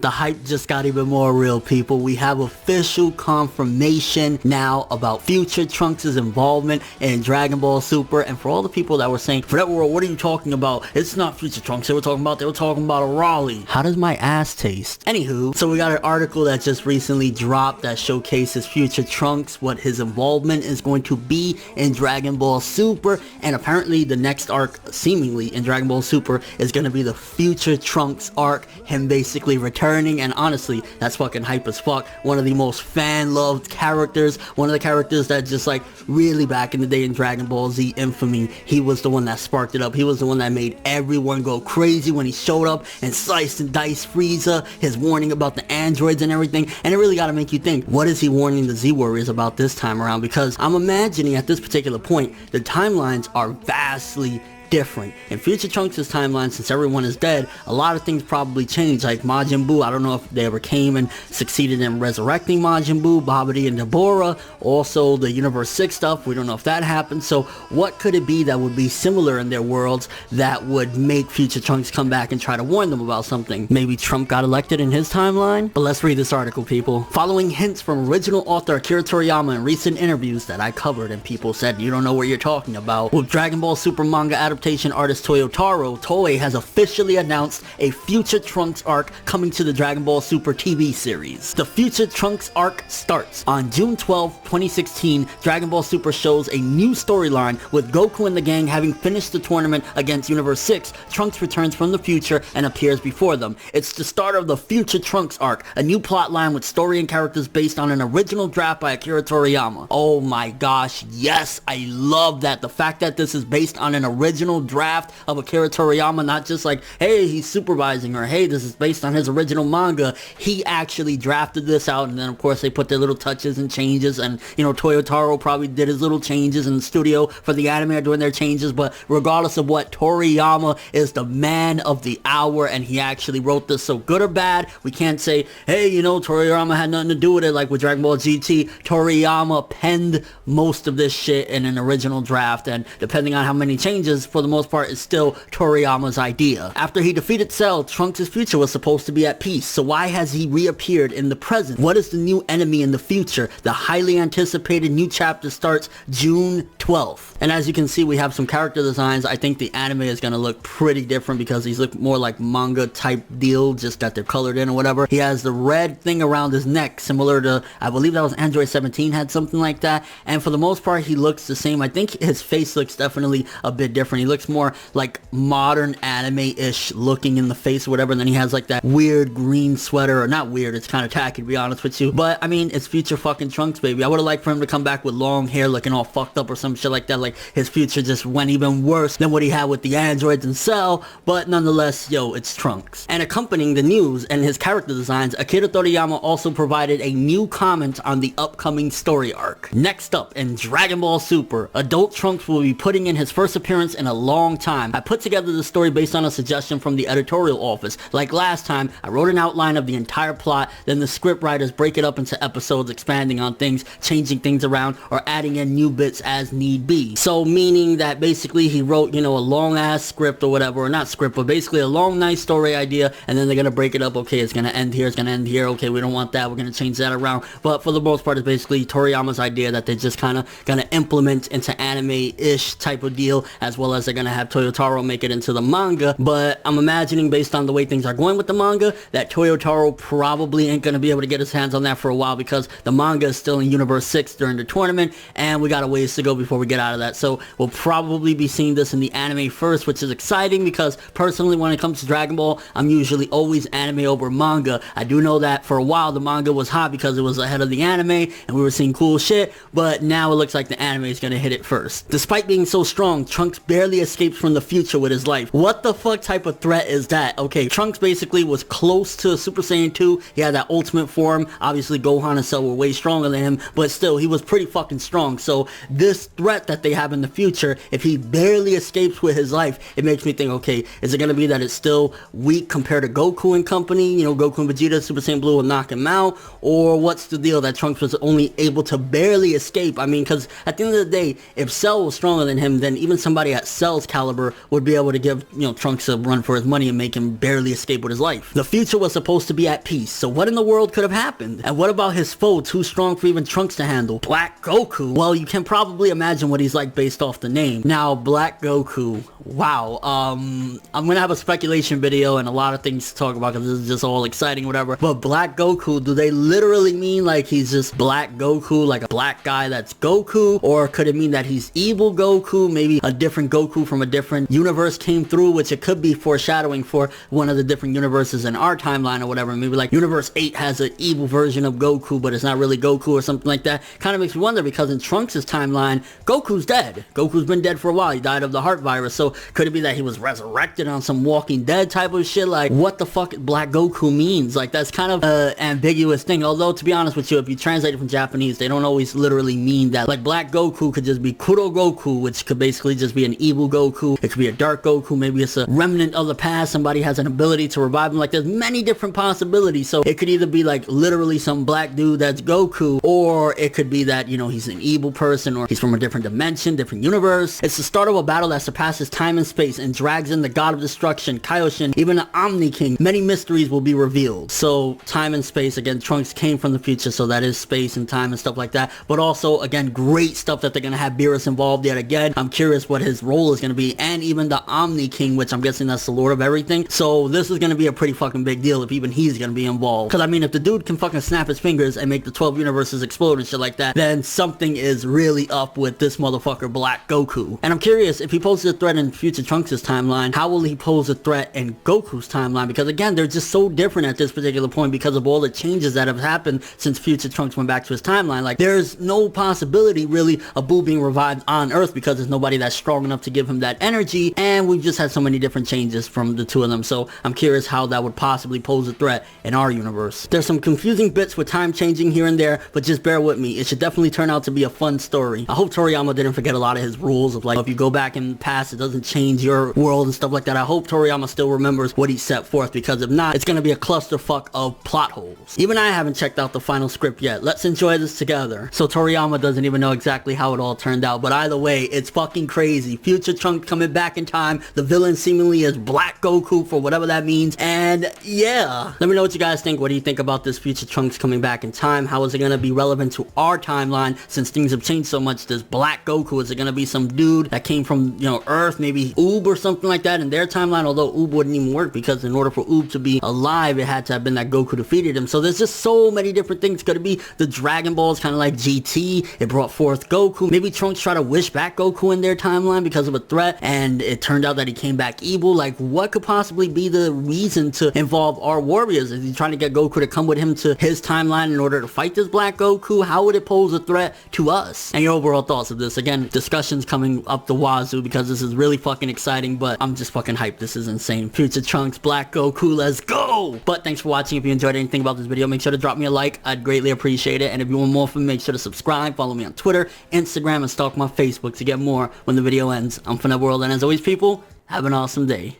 The hype just got even more real, people. We have official confirmation now about future Trunks' involvement in Dragon Ball Super. And for all the people that were saying, ForneverWorld, what are you talking about? It's not future Trunks they were talking about a Raleigh. How does my ass taste? Anywho, so we got an article that just recently dropped that showcases future Trunks, what his involvement is going to be in Dragon Ball Super. And apparently the next arc, seemingly, in Dragon Ball Super is going to be the future Trunks arc, him basically returning. And honestly, that's fucking hype as fuck. One of the most fan-loved characters, one of the characters that just like really back in the day in Dragon Ball Z infamy, he was the one that sparked it up. He was the one that made everyone go crazy when he showed up and sliced and diced Frieza, his warning about the androids and everything. And it really got to make you think, what is he warning the Z Warriors about this time around? Because I'm imagining at this particular point, the timelines are vastly different. In future Trunks' timeline, since everyone is dead, a lot of things probably changed, like Majin Buu. I don't know if they ever came and succeeded in resurrecting Majin Buu, Babidi and Deborah. Also the Universe 6 stuff, we don't know if that happened. So what could it be that would be similar in their worlds that would make future Trunks come back and try to warn them about something? Maybe Trump got elected in his timeline? But let's read this article, people. Following hints from original author Akira Toriyama in recent interviews that I covered and people said you don't know what you're talking about, with Dragon Ball Super manga adaptation artist Toyotaro, Toei has officially announced a future Trunks arc coming to the Dragon Ball Super TV series. The future Trunks arc starts on June 12, 2016. Dragon Ball Super shows a new storyline with Goku and the gang having finished the tournament against Universe 6. Trunks returns from the future and appears before them. It's the start of the future Trunks arc, a new plotline with story and characters based on an original draft by Akira Toriyama. Oh my gosh, yes, I love that. The fact that this is based on an original draft of Akira Toriyama, not just like, hey, he's supervising, or hey, this is based on his original manga. He actually drafted this out, and then of course they put their little touches and changes, and you know, Toyotaro probably did his little changes in the studio for the anime are doing their changes. But regardless of what, Toriyama is the man of the hour, and he actually wrote this. So good or bad, we can't say, hey, you know, Toriyama had nothing to do with it, like with Dragon Ball GT. Toriyama penned most of this shit in an original draft, and depending on how many changes, for the most part, it's still Toriyama's idea. After he defeated Cell, Trunks' future was supposed to be at peace, so why has he reappeared in the present? What is the new enemy in the future? The highly anticipated new chapter starts June 12th. And as you can see, we have some character designs. I think the anime is going to look pretty different because these look more like manga type deal, just that they're colored in or whatever. He has the red thing around his neck, similar to, I believe that was Android 17 had something like that. And for the most part, he looks the same. I think his face looks definitely a bit different. He looks more like modern anime-ish looking in the face or whatever. And then he has like that weird green sweater, or not weird, it's kind of tacky to be honest with you. But I mean, it's future fucking Trunks, baby. I would have liked for him to come back with long hair looking all fucked up or some shit like that. Like his future just went even worse than what he had with the androids and Cell. But nonetheless, yo, it's Trunks. And accompanying the news and his character designs, Akira Toriyama also provided a new comment on the upcoming story arc. Next up, in Dragon Ball Super, adult Trunks will be putting in his first appearance in a long time. I put together the story based on a suggestion from the editorial office. Like last time, I wrote an outline of the entire plot, then the script writers break it up into episodes, expanding on things, changing things around, or adding in new bits as need be. So meaning that basically he wrote, you know, a long ass script or whatever, or not script, but basically a long nice story idea, and then they're gonna break it up. Okay, it's gonna end here, it's gonna end here. Okay, we don't want that, we're gonna change that around. But for the most part, it's basically Toriyama's idea that they're just kind of gonna implement into anime-ish type of deal, as well as they're gonna have Toyotaro make it into the manga. But I'm imagining, based on the way things are going with the manga, that Toyotaro probably ain't gonna be able to get his hands on that for a while, because the manga is still in Universe 6 during the tournament, and we got a ways to go before we get out of that. So we'll probably be seeing this in the anime first, which is exciting, because personally, when it comes to Dragon Ball, I'm usually always anime over manga. I do know that for a while the manga was hot because it was ahead of the anime and we were seeing cool shit, but now it looks like the anime is gonna hit it first. Despite being so strong, Trunks barely escapes from the future with his life. What the fuck type of threat is that? Okay, Trunks basically was close to Super Saiyan 2. He had that ultimate form. Obviously Gohan and Cell were way stronger than him, but still, he was pretty fucking strong. So this threat that they have in the future, if he barely escapes with his life, it makes me think, okay, is it gonna be that it's still weak compared to Goku and company? You know, Goku and Vegeta, Super Saiyan Blue will knock him out? Or what's the deal that Trunks was only able to barely escape? I mean, because at the end of the day, if Cell was stronger than him, then even somebody at Cell's caliber would be able to give, Trunks a run for his money and make him barely escape with his life. The future was supposed to be at peace, so what in the world could have happened? And what about his foe, too strong for even Trunks to handle? Black Goku. Well, you can probably imagine what he's like based off the name. Now, Black Goku. Wow. I'm gonna have a speculation video and a lot of things to talk about because this is just all exciting, whatever. But Black Goku, do they literally mean like he's just Black Goku, like a black guy that's Goku? Or could it mean that he's evil Goku? Maybe a different Goku from a different universe came through, which it could be foreshadowing for one of the different universes in our timeline or whatever. Maybe like Universe 8 has an evil version of Goku, but it's not really Goku or something like that. Kind of makes me wonder because in Trunks' timeline, Goku's dead. Goku's been dead for a while. He died of the heart virus. So could it be that he was resurrected on some Walking Dead type of shit? Like, what the fuck Black Goku means? Like, that's kind of an ambiguous thing. Although, to be honest with you, if you translate it from Japanese, they don't always literally mean that. Like, Black Goku could just be Kuro Goku, which could basically just be an evil Goku. It could be a dark Goku. Maybe it's a remnant of the past. Somebody has an ability to revive him. Like, there's many different possibilities. So it could either be like literally some black dude that's Goku, or it could be that, he's an evil person, or he's from a different dimension, different universe. It's the start of a battle that surpasses time and space and drags in the god of destruction, Kaioshin, even the Omni King. Many mysteries will be revealed. So time and space, again, Trunks came from the future, so that is space and time and stuff like that. But also, again, great stuff that they're gonna have Beerus involved yet again. I'm curious what his role is gonna be, and even the Omni King, which I'm guessing that's the Lord of everything. So this is gonna be a pretty fucking big deal if even he's gonna be involved. Because I mean, if the dude can fucking snap his fingers and make the 12 universes explode and shit like that, then something is really up with this motherfucker Black Goku. And I'm curious, if he poses a threat in future Trunks' timeline, how will he pose a threat in Goku's timeline? Because again, they're just so different at this particular point because of all the changes that have happened since future Trunks went back to his timeline. Like, there's no possibility really of Boo being revived on Earth because there's nobody that's strong enough to give him that energy, and we've just had so many different changes from the two of them. So I'm curious how that would possibly pose a threat in our universe. There's some confusing bits with time changing here and there, but just bear with me. It should definitely turn out to be a fun story. I hope Toriyama didn't forget a lot of his rules of like, if you go back in the past, it doesn't change your world and stuff like that. I hope Toriyama still remembers what he set forth, because if not, it's gonna be a clusterfuck of plot holes. Even I haven't checked out the final script yet. Let's enjoy this together. So Toriyama doesn't even know exactly how it all turned out, but either way, it's fucking crazy. Future Trunks coming back in time. The villain seemingly is Black Goku, for whatever that means. And yeah, let me know what you guys think. What do you think about this future Trunks coming back in time? How is it gonna be relevant to our timeline since things have changed so much? This Black Goku, is it gonna be some dude that came from, Earth, maybe Oob or something like that in their timeline? Although Oob wouldn't even work, because in order for Oob to be alive, it had to have been that Goku defeated him. So there's just so many different things. Could it be the Dragon Balls, kind of like GT? It brought forth Goku. Maybe Trunks tried to wish back Goku in their timeline because of a threat, and it turned out that he came back evil. Like, what could possibly be the reason to involve our warriors? Is he trying to get Goku to come with him to his timeline in order to fight this Black Goku? How would it pose a threat to us? And your overall thoughts of this? Again, discussions coming up the wazoo because this is really fucking exciting, but I'm just fucking hyped. This is insane. Future Trunks, Black Goku, let's go! But thanks for watching. If you enjoyed anything about this video, make sure to drop me a like. I'd greatly appreciate it. And if you want more from me, make sure to subscribe, follow me on Twitter, Instagram, and stalk my Facebook to get more when the video ends. I'm ForneverWorld, and as always, people, have an awesome day.